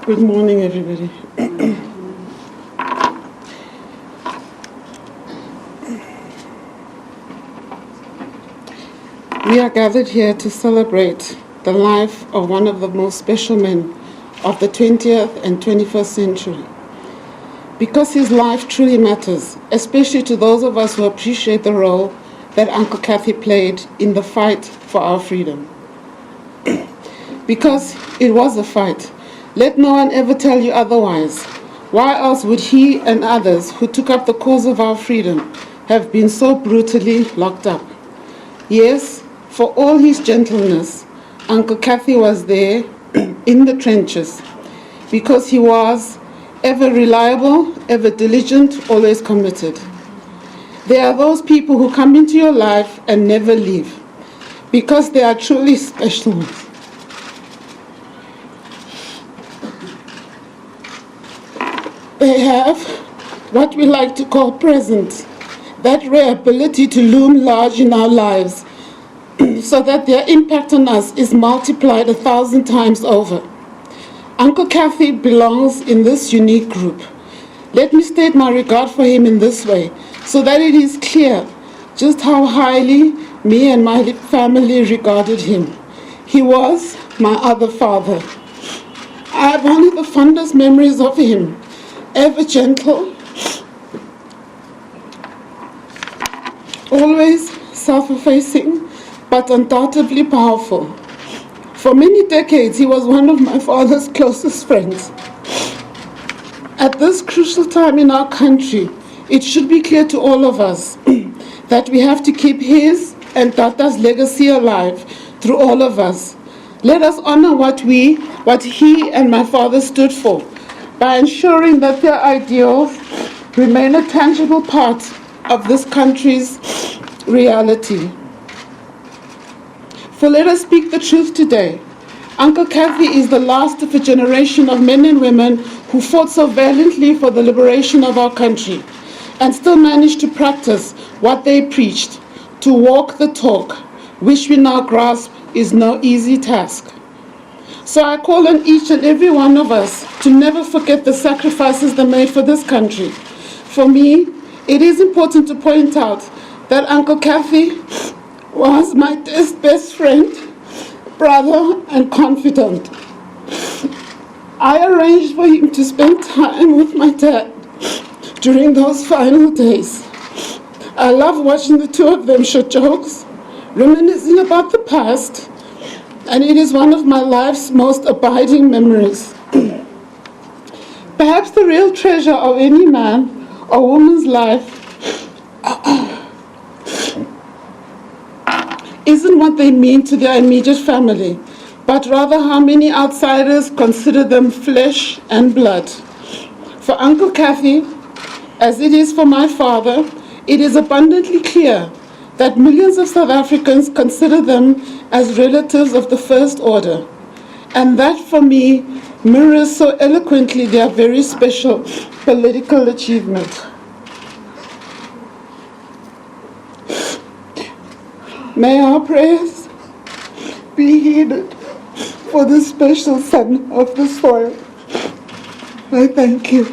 Good morning, everybody. We are gathered here to celebrate the life of one of the most special men of the 20th and 21st century. Because his life truly matters, especially to those of us who appreciate the role that Uncle Kathy played in the fight for our freedom. Because it was a fight. Let no one ever tell you otherwise. Why else would he and others who took up the cause of our freedom have been so brutally locked up? Yes, for all his gentleness, Uncle Kathy was there in the trenches because he was ever reliable, ever diligent, always committed. There are those people who come into your life and never leave because they are truly special. They have what we like to call presence, that rare ability to loom large in our lives so that their impact on us is multiplied 1,000 times over. Uncle Kathy belongs in this unique group. Let me state my regard for him in this way, so that it is clear just how highly me and my family regarded him. He was my other father. I have only the fondest memories of him, ever gentle, always self-effacing, but undoubtedly powerful. For many decades, he was one of my father's closest friends. At this crucial time in our country, it should be clear to all of us that we have to keep his and Tata's legacy alive through all of us. Let us honor what he and my father stood for by ensuring that their ideals remain a tangible part of this country's reality. For let us speak the truth today. Uncle Kathy is the last of a generation of men and women who fought so valiantly for the liberation of our country and still managed to practice what they preached, to walk the talk, which we now grasp is no easy task. So I call on each and every one of us to never forget the sacrifices they made for this country. For me, it is important to point out that Uncle Kathy was my best friend, brother, and confidant. I arranged for him to spend time with my dad during those final days. I love watching the two of them share jokes, reminiscing about the past, and it is one of my life's most abiding memories. Perhaps the real treasure of any man or woman's life isn't what they mean to their immediate family, but rather how many outsiders consider them flesh and blood. For Uncle Kathy, as it is for my father, it is abundantly clear that millions of South Africans consider them as relatives of the first order. And that, for me, mirrors so eloquently their very special political achievement. May our prayers be heeded for this special son of the soil. I thank you.